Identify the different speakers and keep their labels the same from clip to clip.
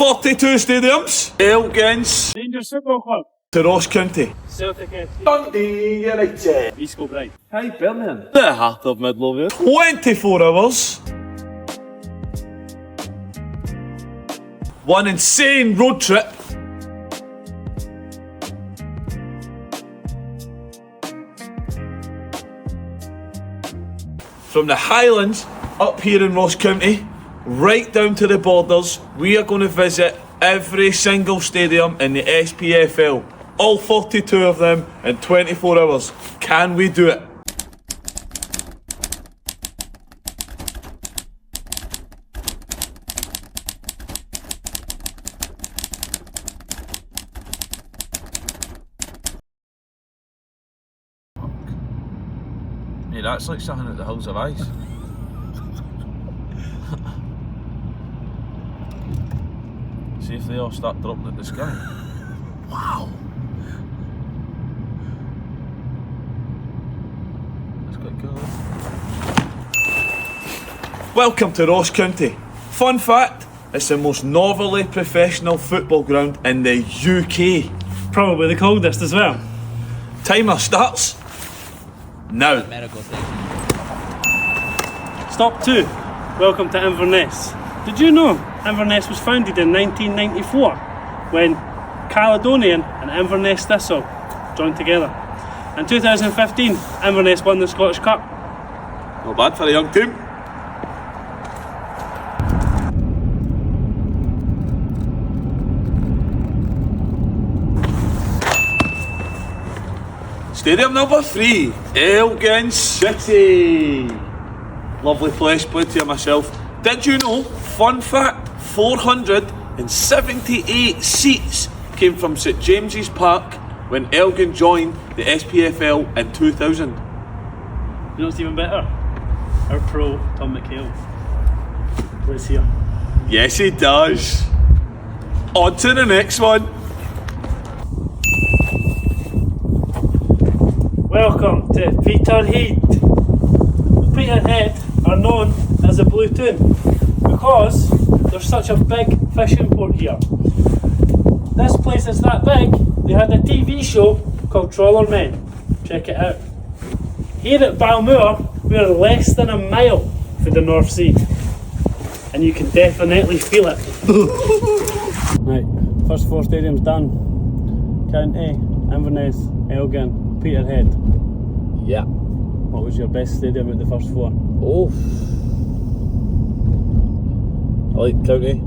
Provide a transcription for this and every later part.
Speaker 1: 42 stadiums. Elgins.
Speaker 2: Rangers Football Club.
Speaker 1: To Ross County.
Speaker 2: Celtic FC.
Speaker 1: Dundee United.
Speaker 2: East Kilbride.
Speaker 3: Hibernian. The heart of Midlothian.
Speaker 1: 24 hours. One insane road trip. From the Highlands up here in Ross County, right down to the borders, we are going to visit every single stadium in the SPFL. All 42 of them in 24 hours. Can we do it?
Speaker 3: Hey, that's like something at the Hills of Ice. See if they all start dropping at the sky. Wow! That's quite cool.
Speaker 1: Welcome to Ross County. Fun fact, it's the most northerly professional football ground in the UK.
Speaker 2: Probably the coldest as well.
Speaker 1: Timer starts now.
Speaker 2: Stop 2. Welcome to Inverness. Did you know Inverness was founded in 1994 when Caledonian and Inverness Thistle joined together? In 2015, Inverness won the Scottish Cup.
Speaker 1: Not bad for a young team. Stadium number 3, Elgin City. Lovely place, played here myself. Did you know, fun fact, 478 seats came from St James's Park when Elgin joined the SPFL in 2000.
Speaker 2: You know what's even better? Our pro, Tom McHale, plays here.
Speaker 1: Yes, he does. On to the next one.
Speaker 2: Welcome to Peterhead. Peterhead are known as a blue toon because there's such a big fishing port here. This place is that big, they had a TV show called Trawler Men. Check it out. Here at Balmoor, we're less than a mile from the North Sea. And you can definitely feel it. Right, first 4 stadiums done. County, Inverness, Elgin, Peterhead.
Speaker 3: Yeah.
Speaker 2: What was your best stadium at the first 4?
Speaker 3: Oh. I like County.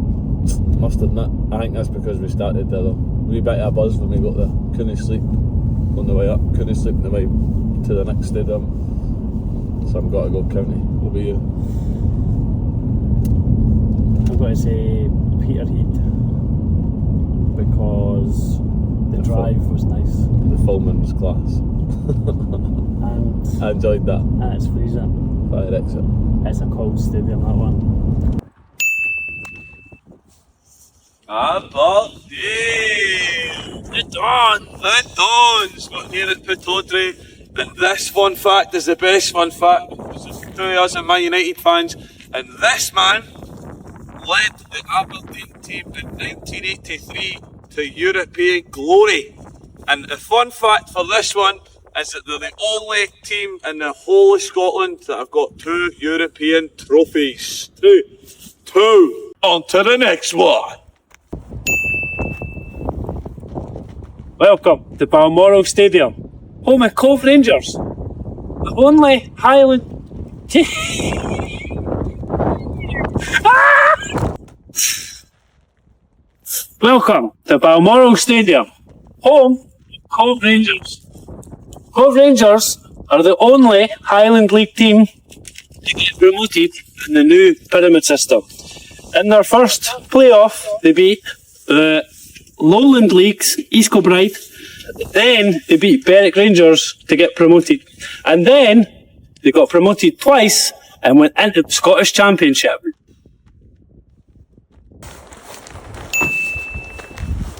Speaker 3: Must admit, I think that's because we started there though. We bit of a buzz when we got there. Couldn't sleep on the way up, couldn't sleep on the way to the next stadium. So I've got to go County. What about you?
Speaker 2: I've got to say Peterhead because the drive was nice.
Speaker 3: The filming was class.
Speaker 2: And
Speaker 3: I enjoyed that.
Speaker 2: and it's freezing.
Speaker 3: Fire exit.
Speaker 2: It's a cold stadium, that one.
Speaker 1: Aberdeen! The Dons! Got here at Pittodrie. And this fun fact is the best fun fact to us and Man United fans. And this man led the Aberdeen team in 1983 to European glory. And the fun fact for this one is that they're the only team in the whole of Scotland that have got 2 European trophies. Two. On to the next one.
Speaker 2: Welcome to Balmoral Stadium, home of Cove Rangers, the only Highland Welcome to Balmoral Stadium, home of Cove Rangers. Cove Rangers are the only Highland League team to get promoted in the new pyramid system. In their first playoff, they beat the Lowland League's East Kilbride. Then they beat Berwick Rangers to get promoted. And then they got promoted twice and went into the Scottish Championship.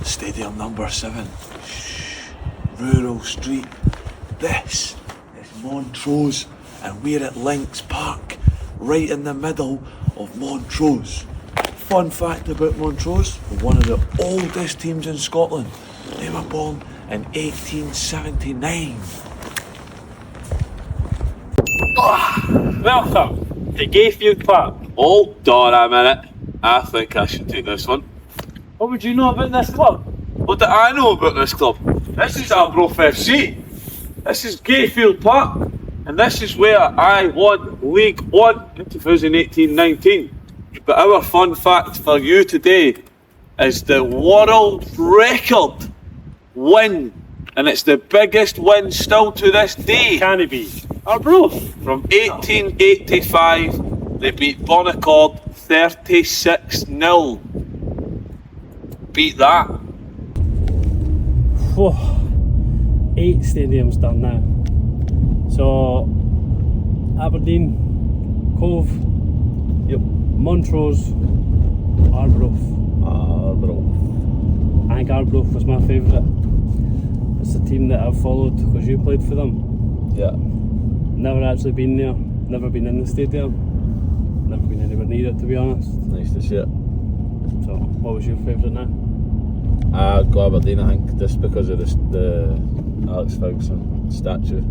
Speaker 1: Stadium number 7. Rural Street. This is Montrose, and we're at Links Park, right in the middle of Montrose. fun fact about Montrose, one of the oldest teams in Scotland. They were born in 1879.
Speaker 2: Welcome to Gayfield Park.
Speaker 1: Hold on a minute. I think I should take this one.
Speaker 2: What would you know about this club?
Speaker 1: What do I know about this club? This is Arbroath FC. This is Gayfield Park. And this is where I won League One in 2018-19. But our fun fact for you today is the world record win. And it's the biggest win still to this day.
Speaker 2: Can it be? Arbroath.
Speaker 1: From 1885, they beat Bonaccord 36-0. Beat that.
Speaker 2: Whew. 8 stadiums done now. So, Aberdeen, Cove,
Speaker 3: Yep.
Speaker 2: Montrose, Arbroath. I think Arbroath was my favourite. It's a team that I've followed because you played for them.
Speaker 3: Yeah.
Speaker 2: Never actually been there, never been in the stadium, never been anywhere near it to be honest.
Speaker 3: Nice to see it.
Speaker 2: So, what was your favourite now?
Speaker 3: I'd go Aberdeen, I think, just because of the Alex Ferguson statue.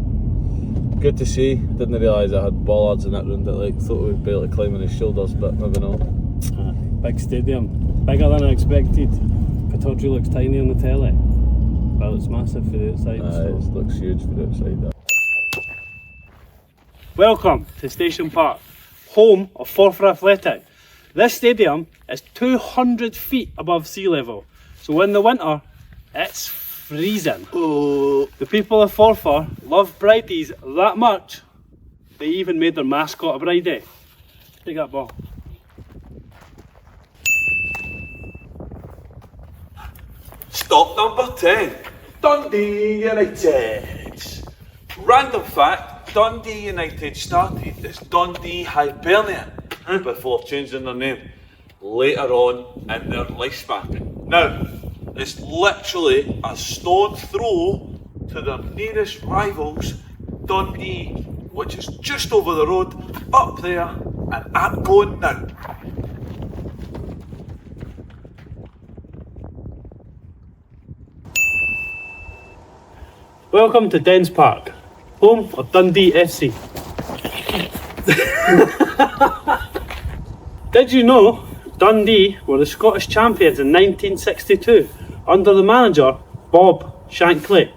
Speaker 3: Good to see. Didn't realise I had bollards in that room that thought we would be able to climb on his shoulders, but maybe not.
Speaker 2: Big stadium, bigger than I expected. Pittodrie looks tiny on the telly. Well, it's massive for the outside. So.
Speaker 3: It looks huge for the outside.
Speaker 2: Welcome to Station Park, home of Forfar Athletic. This stadium is 200 feet above sea level, so in the winter it's freezing.
Speaker 1: Oh.
Speaker 2: The people of Forfar love Bridies that much, they even made their mascot a Bridie. Take that ball.
Speaker 1: Stop number 10. Dundee United. Random fact, Dundee United started as Dundee Hibernian before changing their name later on in their lifespan. Now, it's literally a stone's throw to their nearest rivals, Dundee, which is just over the road, up there, and I'm going now.
Speaker 2: Welcome to Dens Park, home of Dundee FC. Did you know Dundee were the Scottish champions in 1962 under the manager Bob Shankly,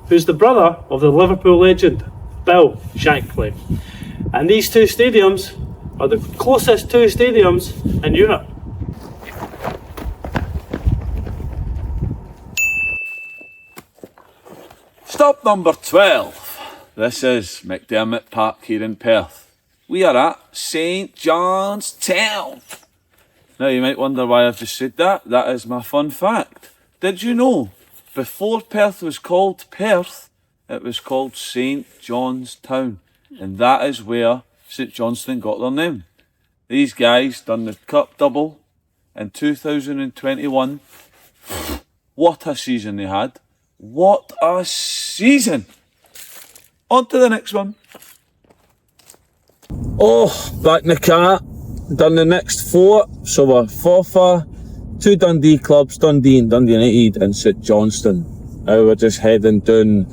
Speaker 2: who's the brother of the Liverpool legend Bill Shankly? And these two stadiums are the closest two stadiums in Europe.
Speaker 1: Stop number 12. This is McDermott Park here in Perth. We are at St John's Town. Now you might wonder why I've just said that. That is my fun fact. Did you know, before Perth was called Perth, it was called St John's Town. And that is where St Johnstone got their name. These guys done the Cup double in 2021. What a season they had. What a season! On to the next one.
Speaker 3: Oh, back in the car, done the next 4. So we're Forfar, 2 Dundee clubs, Dundee and Dundee United, and St Johnstone. Now we're just heading down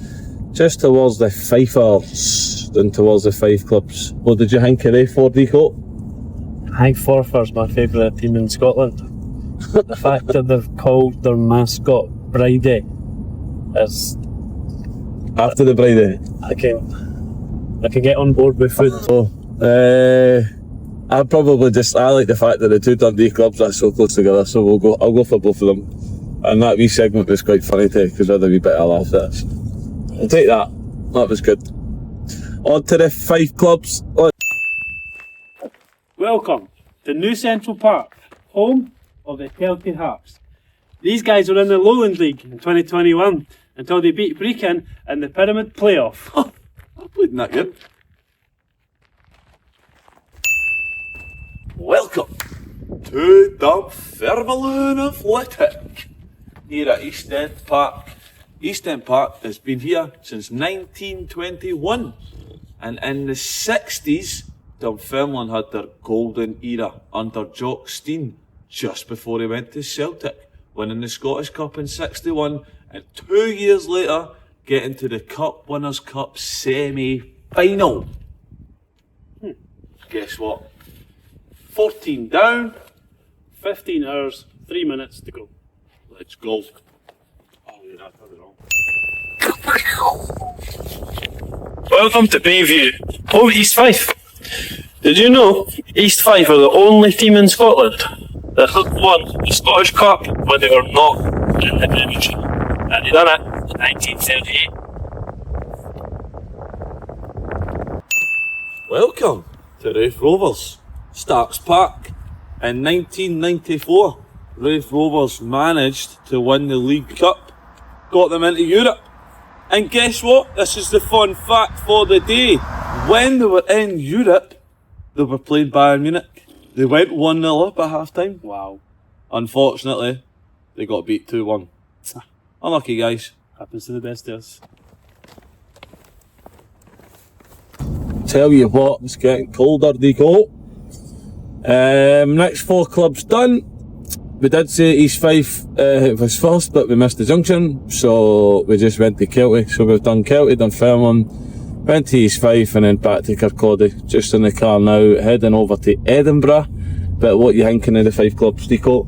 Speaker 3: just towards the Fifers, and towards the Fife clubs. What did you think of they 4D coat?
Speaker 2: I think Forfar's my favourite team in Scotland. The fact that they've called their mascot Bridie is...
Speaker 3: After the Friday.
Speaker 2: I can get on board with food.
Speaker 3: Oh, I like the fact that the 2 Dundee clubs are so close together, so I'll go for both of them. And that wee segment was quite funny too, because I had a wee bit of a laugh at this. I'll take that. That was good. On to the 5 clubs.
Speaker 2: Welcome to New Central Park, home of the Kelty Hearts. These guys were in the Lowland League in 2021 until they beat Brechin in the Pyramid Playoff.
Speaker 1: I played in that game. Welcome to Dunfermline Athletic here at East End Park. East End Park has been here since 1921, and in the 60s Dunfermline had their golden era under Jock Stein, just before he went to Celtic, winning the Scottish Cup in 61, and 2 years later getting to the Cup Winners' Cup semi-final. Guess what? 14 down.
Speaker 2: 15 hours, 3 minutes to go.
Speaker 1: Let's go. Oh, yeah, I got it wrong.
Speaker 2: Welcome to Bayview, home East Fife. Did you know East Fife are the only team in Scotland that have won the Scottish Cup when they were not in the Premiership? And they done it in 1978.
Speaker 1: Welcome to Raith Rovers. Starks Park. In 1994, Raith Rovers managed to win the League Cup, got them into Europe. And guess what? This is the fun fact for the day. When they were in Europe, they were playing Bayern Munich. They went 1-0 up at half time.
Speaker 2: Wow.
Speaker 1: Unfortunately, they got beat 2-1. Unlucky, guys.
Speaker 2: Happens to the best of us.
Speaker 3: Tell you what, it's getting colder, Deco. Next 4 clubs done. We did say East Fife was first, but we missed the junction, so we just went to Kelty. So we've done Kelty, done Fairmont, went to East Fife, and then back to Kirkcaldy. Just in the car now, heading over to Edinburgh. But what are you thinking of the 5 clubs, Deco?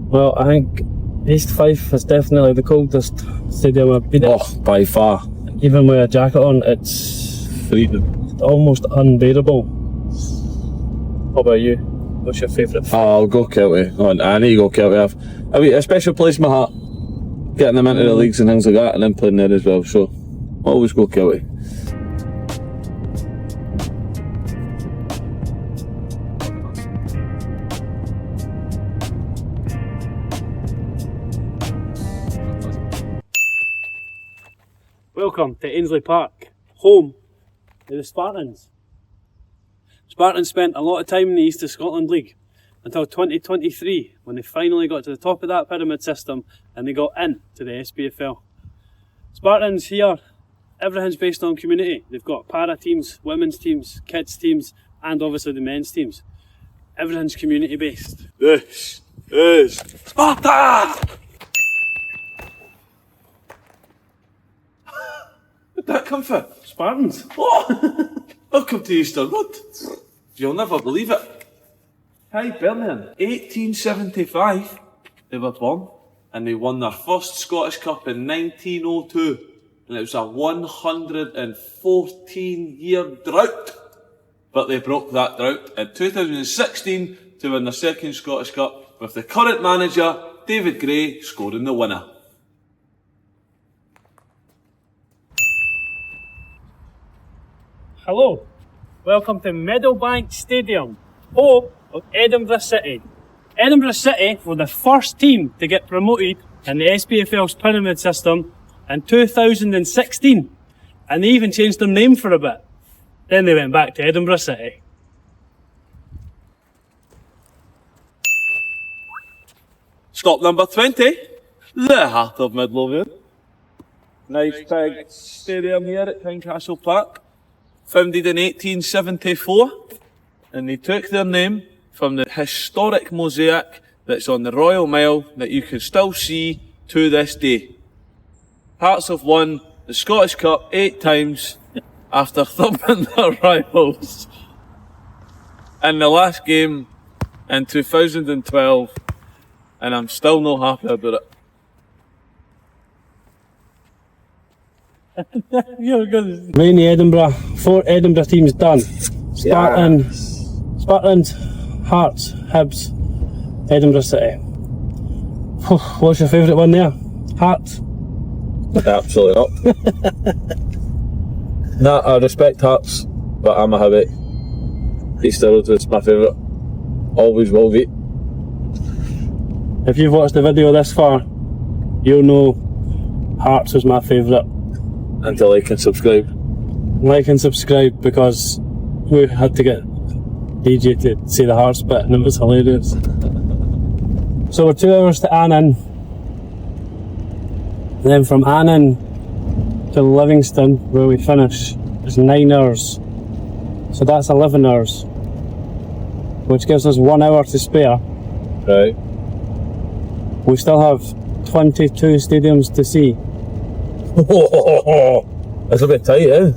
Speaker 2: Well, I think East Fife is definitely the coldest stadium I've been in.
Speaker 3: Oh, by far.
Speaker 2: Even with a jacket on, it's
Speaker 3: Freedom.
Speaker 2: almost unbearable. How about you? What's your favourite?
Speaker 3: I'll go Kelty. Oh, I need to go Kelty. A special place in my heart. Getting them into the leagues and things like that, and then playing there as well. So, always go Kelty.
Speaker 2: Welcome to Ainsley Park, home to the Spartans. Spartans spent a lot of time in the East of Scotland League until 2023, when they finally got to the top of that pyramid system and they got in to the SPFL. Spartans here, everything's based on community. They've got para teams, women's teams, kids teams, and obviously the men's teams. Everything's community based.
Speaker 1: This is Sparta! Where'd that come from?
Speaker 2: Spartans?
Speaker 1: Oh! Welcome to Eastern Road. You'll never believe it. Hibernian, 1875, they were born, and they won their first Scottish Cup in 1902, and it was a 114-year drought. But they broke that drought in 2016 to win their second Scottish Cup, with the current manager, David Gray, scoring the winner.
Speaker 2: Hello, welcome to Meadowbank Stadium, home of Edinburgh City. Edinburgh City were the first team to get promoted in the SPFL's pyramid system in 2016, and they even changed their name for a bit. Then they went back to Edinburgh City.
Speaker 1: Stop number 20, the heart of Midlothian. Nice big stadium here at Tynecastle Park. Founded in 1874, and they took their name from the historic mosaic that's on the Royal Mile that you can still see to this day. Hearts have won the Scottish Cup 8 times after thumping their rivals in the last game in 2012, and I'm still not happy about it.
Speaker 2: You're good. Rainy Edinburgh, 4 Edinburgh teams done. Spartans, Hearts, Hibs, Edinburgh City. What's your favourite one there? Hearts?
Speaker 3: Absolutely not. Nah, I respect Hearts, but I'm a Hibby. Easter Road is my favourite. Always will be.
Speaker 2: If you've watched the video this far, you'll know Hearts was my favourite.
Speaker 3: Until like and subscribe.
Speaker 2: Like and subscribe, because we had to get DJ to say the Hearts bit and it was hilarious. So we're 2 hours to Annan. And then from Annan to Livingston, where we finish, is 9 hours. So that's 11 hours. Which gives us 1 hour to spare
Speaker 3: Right.
Speaker 2: We still have 22 stadiums to see.
Speaker 3: That's a bit tight, eh?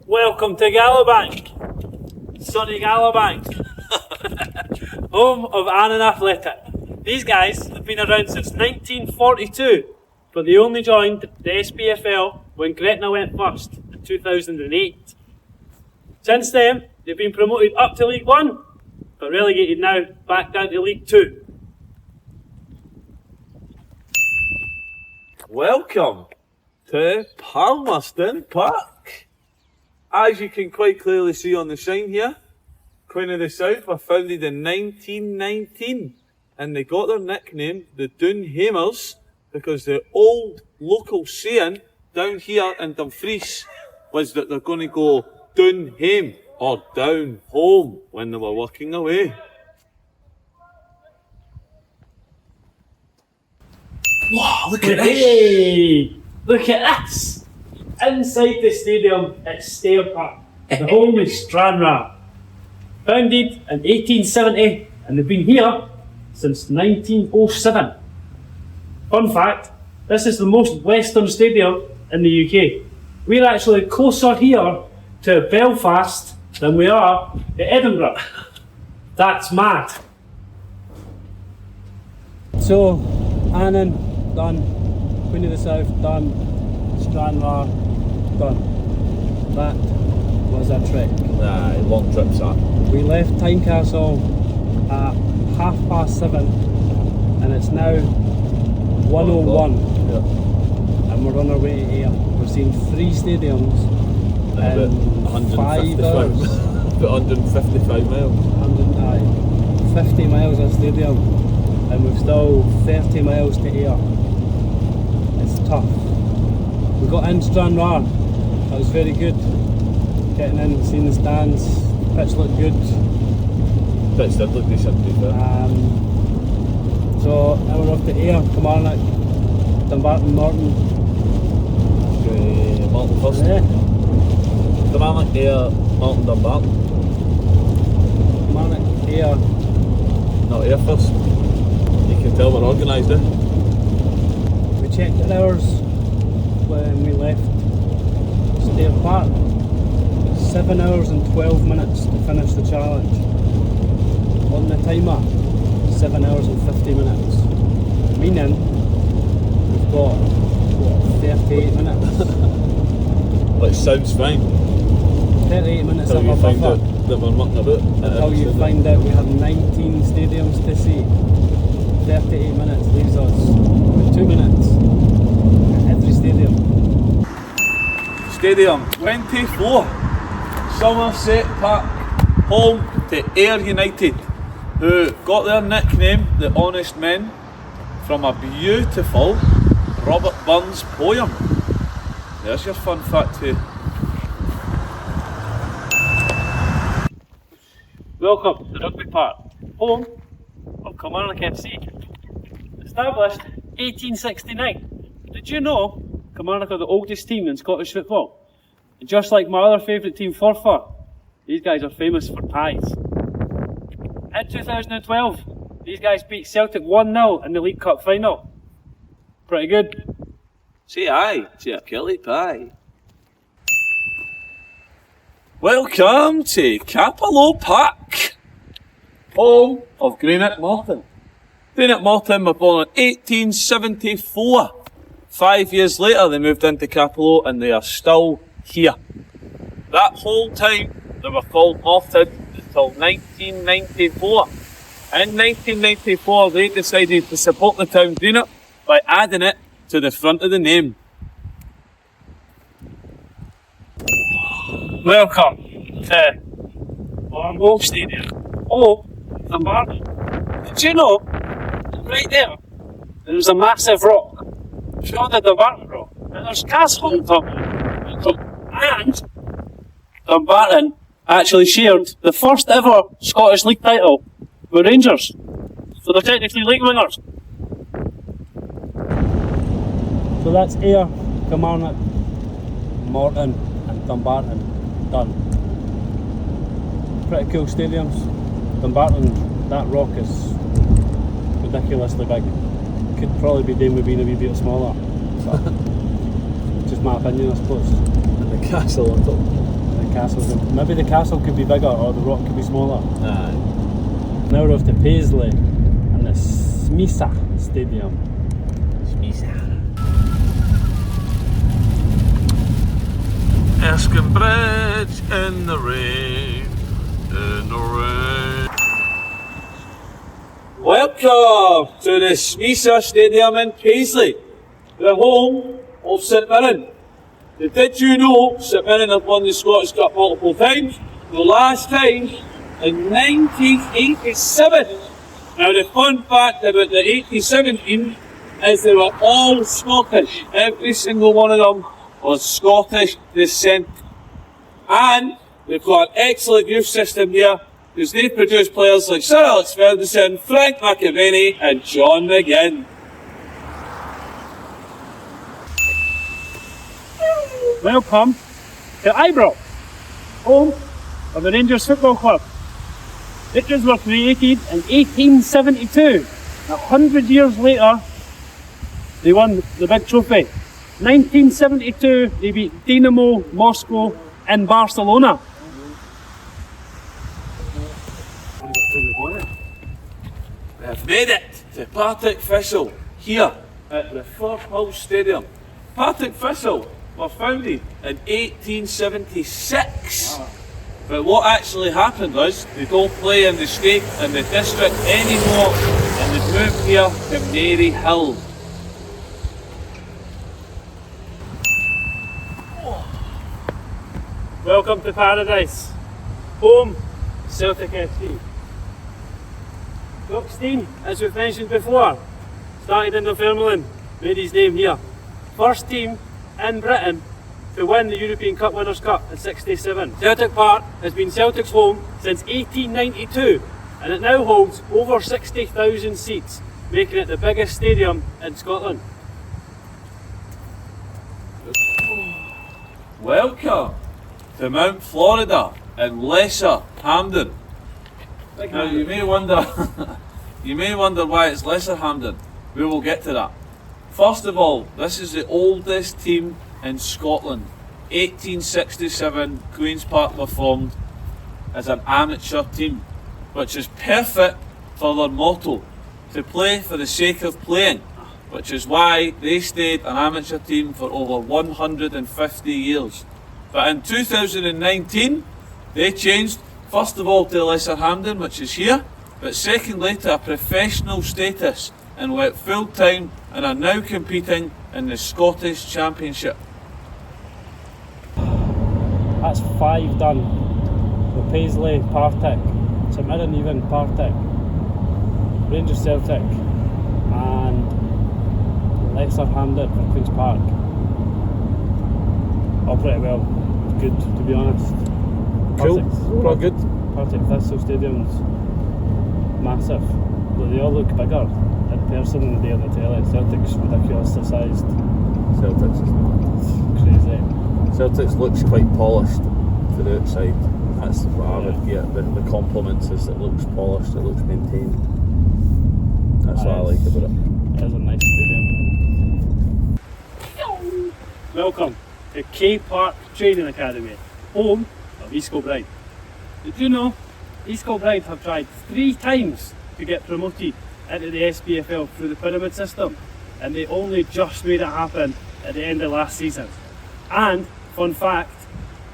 Speaker 2: Welcome to Gallowbank, sunny Gallowbank, home of Annan Athletic. These guys have been around since 1942, but they only joined the SPFL when Gretna went first in 2008. Since then, they've been promoted up to League 1, but relegated now back down to League 2.
Speaker 1: Welcome to Palmerston Park. As you can quite clearly see on the sign here, Queen of the South were founded in 1919 and they got their nickname the Doonhamers because the old local saying down here in Dumfries was that they're going to go down hame or down home when they were working away. Wow, look at this!
Speaker 2: Hey, look at this! Inside the stadium at Stair Park, the home is Stranraer. Founded in 1870 and they've been here since 1907. Fun fact, this is the most western stadium in the UK. We're actually closer here to Belfast than we are to Edinburgh. That's mad. So, Annan, done. Queen of the South, done. Stranraer, done. That was a trek.
Speaker 3: Nah, long trips that.
Speaker 2: We left Tynecastle at 7:30 and it's now 1:01 and we're on our way to here. We're seeing 3 stadiums in 5 hours.
Speaker 3: About 155 miles.
Speaker 2: 50 miles of stadium and we've still 30 miles to here. It's tough. We got in Stranraer, that was very good. Getting in, seeing the stands, pitch looked good.
Speaker 3: Pitch did look decent, to be fair.
Speaker 2: So now we're off to Ayr, Kilmarnock, Dumbarton, Morton.
Speaker 3: Morton first.
Speaker 2: Yeah.
Speaker 3: Kilmarnock, Ayr, Morton, Dumbarton.
Speaker 2: Kilmarnock, Ayr.
Speaker 3: Not Ayr first. You can tell we're organised, eh?
Speaker 2: We checked the hours when we left Stair Park. 7 hours and 12 minutes to finish the challenge. On the timer, 7 hours and 50 minutes. Meaning, we've got, 38 minutes?
Speaker 3: Which sounds fine.
Speaker 2: 38 minutes
Speaker 3: Until
Speaker 2: of
Speaker 3: you
Speaker 2: a
Speaker 3: find
Speaker 2: buffer.
Speaker 3: out that we're mucking about.
Speaker 2: Until you find out we have 19 stadiums to see. 38 minutes leaves us with 2 minutes at every stadium.
Speaker 1: Stadium 24, Somerset Park, home to Ayr United, who got their nickname, the Honest Men, from a beautiful Robert Burns poem. There's your fun fact too.
Speaker 2: Welcome to Rugby Park, home of Kilmarnock FC. Established 1869. Did you know Kilmarnock are the oldest team in Scottish football? And just like my other favourite team, Forfar, these guys are famous for pies. In 2012, these guys beat Celtic 1-0 in the League Cup final. Pretty good.
Speaker 1: Say aye to a Kelly pie. Welcome to Capello Park, home of Greenock Morton. Greenock Morton were born in 1874. 5 years later they moved into Capello and they are still here. That whole time they were called Morton until 1994. In 1994 they decided to support the town Greenock by adding it to the front of the name.
Speaker 2: Welcome to Barnwell Stadium. Oh, the Barn. Did you know, right there's a massive rock. It's called the Dumbarton Rock. And there's castle on top of it. And Dumbarton actually shared the first ever Scottish League title with Rangers. So they're technically league winners. So that's Ayr, Kilmarnock, Morton and Dumbarton done. Pretty cool stadiums. Dumbarton, that rock is ridiculously big. Could probably be doing with being a wee bit smaller. But just my opinion, I suppose.
Speaker 3: And the castle on top.
Speaker 2: The castle's maybe the castle could be bigger or the rock could be smaller.
Speaker 3: Aye.
Speaker 2: Now we're off to Paisley and the Smisa Stadium.
Speaker 3: Erskine Bridge in the rain, in the rain.
Speaker 1: Welcome to the Smisa Stadium in Paisley, the home of St Mirren. Now, did you know St Mirren have won the Scottish Cup multiple times? The last time in 1987. Now the fun fact about the 87 team is they were all Scottish. Every single one of them was Scottish descent. And they've got an excellent youth system here because they produce players like Sir Alex Ferguson, Frank McAvenny and John McGinn.
Speaker 2: Welcome to Ibrox, home of the Rangers Football Club. Rangers were created in 1872. 100 years later, they won the big trophy. 1972, they beat Dynamo Moscow in Barcelona.
Speaker 1: We have made it to Partick Thistle here at the Firhill Stadium. Partick Thistle were founded in 1876. But what actually happened was they don't play in the state and the district anymore and they've moved here to Mary Hill.
Speaker 2: Welcome to paradise, home Celtic FC. Buxton, as we've mentioned before, started in Dunfermline, made his name here. First team in Britain to win the European Cup Winners' Cup in '67. Celtic Park has been Celtic's home since 1892 and it now holds over 60,000 seats, making it the biggest stadium in Scotland.
Speaker 1: Welcome to Mount Florida in Lesser Hampden. Now you may wonder why it's Lesser Hampden. We will get to that. First of all, this is the oldest team in Scotland. 1867, Queen's Park were formed as an amateur team, which is perfect for their motto, to play for the sake of playing, which is why they stayed an amateur team for over 150 years. But in 2019, they changed, first of all to Lesser Hampden, which is here, but secondly to a professional status and went full time and are now competing in the Scottish Championship.
Speaker 2: That's 5 done. With Paisley, Partick, St Mirren even, Partick, Rangers Celtic and Lesser Hampden for Queen's Park. All pretty well. Good, to be honest.
Speaker 3: Cool. Quite good.
Speaker 2: Partick Thistle Stadium's massive, but they all look bigger in person than they are on the telly. Celtic's ridiculously sized.
Speaker 3: Celtics is
Speaker 2: Crazy.
Speaker 3: Celtics looks quite polished to the outside. That's what I would get. The compliments is it looks polished, it looks maintained. That's what I like about it.
Speaker 2: It is a nice stadium. Welcome to K Park Training Academy, home of East Kilbride. Did you know East Kilbride have tried 3 times to get promoted into the SPFL through the pyramid system, and they only just made it happen at the end of last season. And fun fact,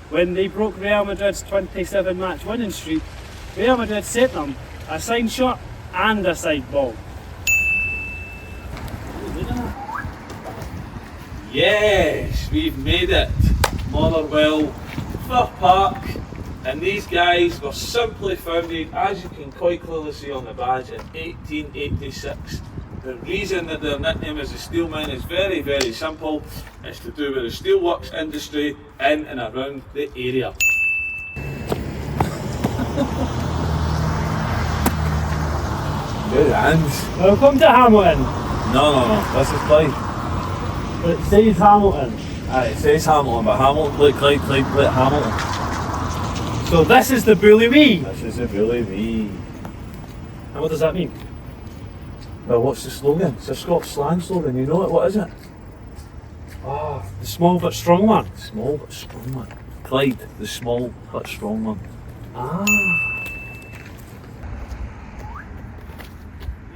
Speaker 2: when they broke Real Madrid's 27 match winning streak, Real Madrid sent them a signed shirt and a side ball.
Speaker 1: Yes, we've made it. Motherwell, Firth Park, and these guys were simply founded, as you can quite clearly see on the badge, in 1886. The reason that their nickname is the Steelmen is very, very simple. It's to do with the steelworks industry in and around the area. Good hands.
Speaker 2: Welcome to Hamilton.
Speaker 1: No, this is play.
Speaker 2: But it says Hamilton.
Speaker 3: Aye, it says Hamilton, but Hamilton play Clyde, Clyde play Hamilton.
Speaker 2: So this is the Bully Wee.
Speaker 3: This is a Bully Wee.
Speaker 2: And what does that mean?
Speaker 3: Well, what's the slogan? It's a Scots slang slogan, you know it, what is it?
Speaker 2: Oh, the small but strong one.
Speaker 3: Small but strong one. Clyde, the small but strong one.
Speaker 2: Ah.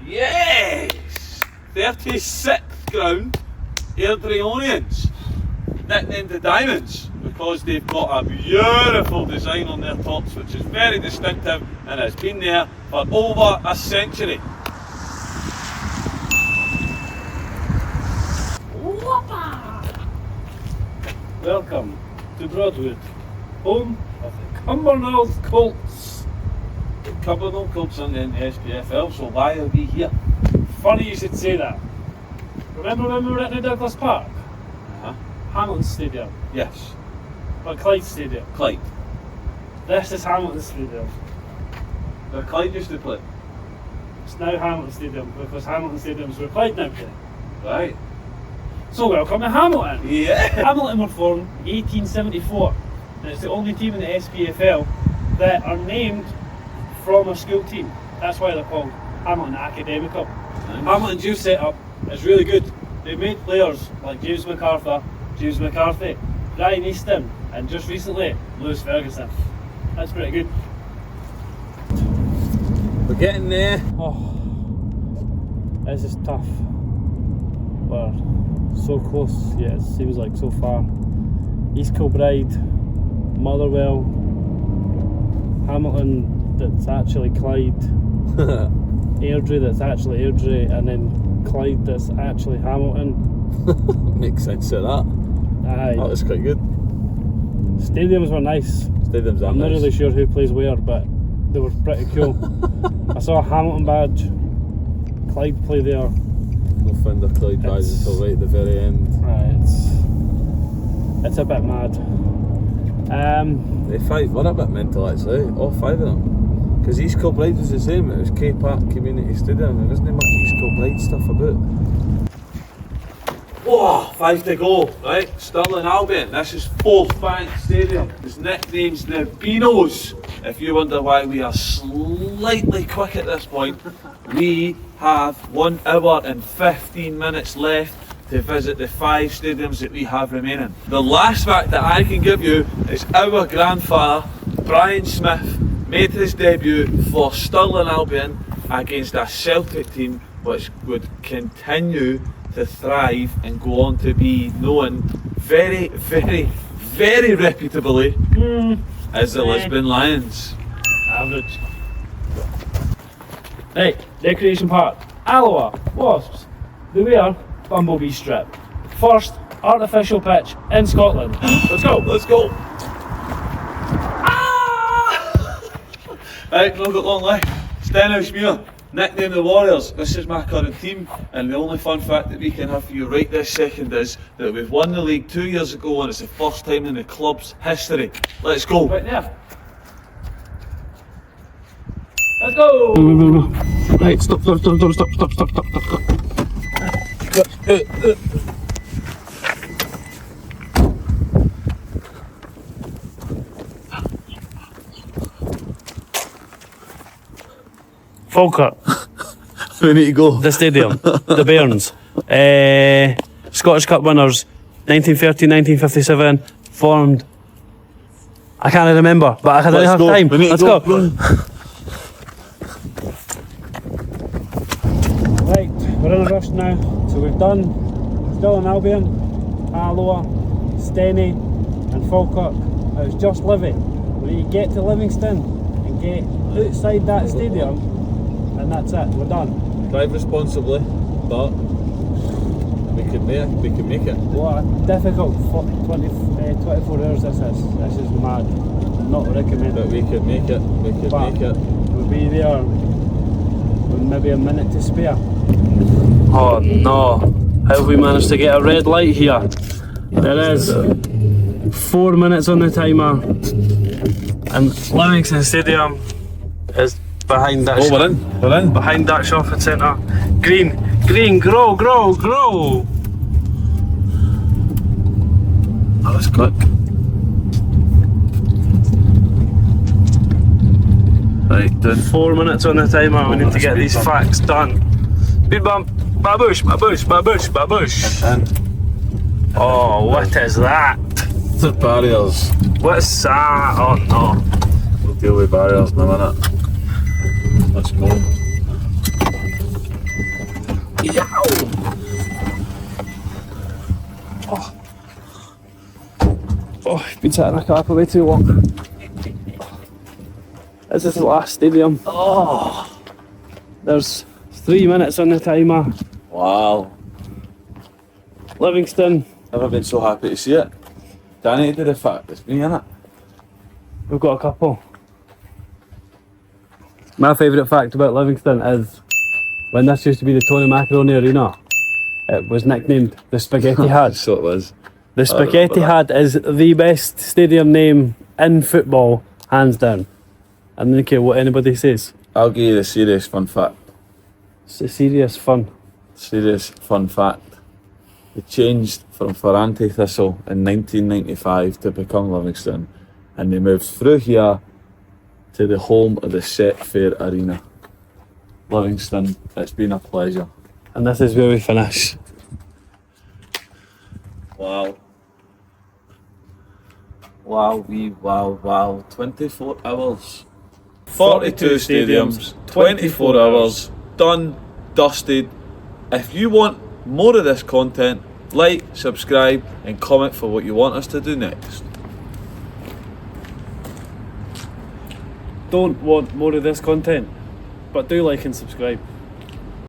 Speaker 1: Yes! 36th ground, Airdrieonians, nicknamed the Diamonds because they've got a beautiful design on their tops which is very distinctive and has been there for over a century.
Speaker 2: Welcome to Broadwood, home of the Cumbernauld Colts.
Speaker 1: The Cumbernauld Colts are in the SPFL, so why are we here?
Speaker 2: Funny you should say that. Remember when we were at the Douglas Park?
Speaker 1: Uh-huh.
Speaker 2: Hamilton Stadium,
Speaker 1: Yes,
Speaker 2: or Clyde Stadium.
Speaker 1: Clyde.
Speaker 2: This is Hamilton Stadium.
Speaker 1: Where Clyde used to play.
Speaker 2: It's now Hamilton Stadium because Hamilton Stadium's where Clyde now play.
Speaker 1: Right.
Speaker 2: So welcome to Hamilton.
Speaker 1: Yeah.
Speaker 2: Hamilton were formed 1874 and it's the only team in the SPFL that are named from a school team. That's why they're called Hamilton Academical. Hamilton's youth setup is really good. They've made players like James McCarthy, Brian Easton and just recently Lewis Ferguson. That's pretty good.
Speaker 3: We're getting there.
Speaker 2: Oh, this is tough. We're so close, yet it seems like so far. East Kilbride, Motherwell, Hamilton that's actually Clyde, Airdrie that's actually Airdrie, and then Clyde that's actually Hamilton.
Speaker 3: Makes sense of that.
Speaker 2: Aye.
Speaker 3: That was quite good.
Speaker 2: Stadiums were nice.
Speaker 3: Stadiums are
Speaker 2: I'm not
Speaker 3: nice.
Speaker 2: really sure who plays where, but they were pretty cool. I saw a Hamilton badge. Clyde play there.
Speaker 3: No find a Clyde badge until right at the very end.
Speaker 2: Right, it's a bit mad.
Speaker 3: The five were a bit mental actually, all five of them. Because East Kilbride was the same, it was K Park Community Stadium, there wasn't much East Kilbride stuff about.
Speaker 1: Whoa, 5 to go, right? Stirling Albion, this is Fourth Bank Stadium. His nickname's the Beanos. If you wonder why we are slightly quick at this point, we have 1 hour and 15 minutes left to visit the 5 stadiums that we have remaining. The last fact that I can give you is our grandfather, Brian Smith, made his debut for Stirling Albion against a Celtic team which would continue to thrive and go on to be known very, very, very reputably as the Lisbon Lions.
Speaker 2: Average. Right, Recreation Park, Alloa, Wasps, the Weir, Bumblebee Strip. First artificial pitch in Scotland. Let's go!
Speaker 1: Let's go! Ah! Right, not got long left. Stenhousemuir, nicknamed the Warriors. This is my current team, and the only fun fact that we can have for you right this second is that we've won the league 2 years ago and it's the first time in the club's history. Let's go!
Speaker 2: Right there. Let's go!
Speaker 3: Right, stop.
Speaker 2: Falkirk,
Speaker 3: We need to go.
Speaker 2: the stadium, the Bairns. Scottish Cup winners, 1930, 1957, formed. I can't remember, but I don't have
Speaker 3: go.
Speaker 2: time.
Speaker 3: We need to
Speaker 2: Let's
Speaker 3: go.
Speaker 2: go. Right, we're in a rush now. So we've done Stirling Albion, Alloa, Steny and Falkirk. It was just Livy. We need to get to Livingston and get outside that stadium and that's it, we're done.
Speaker 3: Drive responsibly, but we can make it.
Speaker 2: What a difficult 24 hours this is. This is mad. Not recommended.
Speaker 3: But we can make it.
Speaker 2: We'll be there with maybe a minute to spare. Oh no, how have we managed to get a red light here? There is 4 minutes on the timer and Livingston Stadium is behind that.
Speaker 3: We're in.
Speaker 2: Behind that shopping centre. Green, grow.
Speaker 3: That was quick. Right, done.
Speaker 2: 4 minutes on the timer. We need to get these facts done. Speed bump. Babush, babush, babush, babush.
Speaker 3: And
Speaker 2: Oh, what is that?
Speaker 3: the barriers.
Speaker 2: What's that? Oh no.
Speaker 3: We'll deal with barriers in a minute. Let's go.
Speaker 2: Oh, I've been sitting in a car for way too long. This is the last stadium. Oh, there's 3 minutes on the timer.
Speaker 3: Wow.
Speaker 2: Livingston.
Speaker 3: Never been so happy to see it. Danny did the fact it's me, innit?
Speaker 2: We've got a couple. My favourite fact about Livingston is when this used to be the Tony Macaroni Arena, it was nicknamed the Spaghetti Had.
Speaker 3: So it was.
Speaker 2: The Spaghetti Had is the best stadium name in football, hands down. I don't care what anybody says.
Speaker 3: I'll give you the serious fun fact.
Speaker 2: It's a serious fun.
Speaker 3: Serious fun fact. They changed from Ferrante Thistle in 1995 to become Livingston, and they moved through here to the home of the Set Fair Arena. Livingston, it's been a pleasure.
Speaker 2: And this is where we finish.
Speaker 3: Wow. Wow. 24 hours. 42 stadiums, 24 hours, done, dusted. If you want more of this content, like, subscribe and comment for what you want us to do next.
Speaker 2: Don't want more of this content, but do like and subscribe.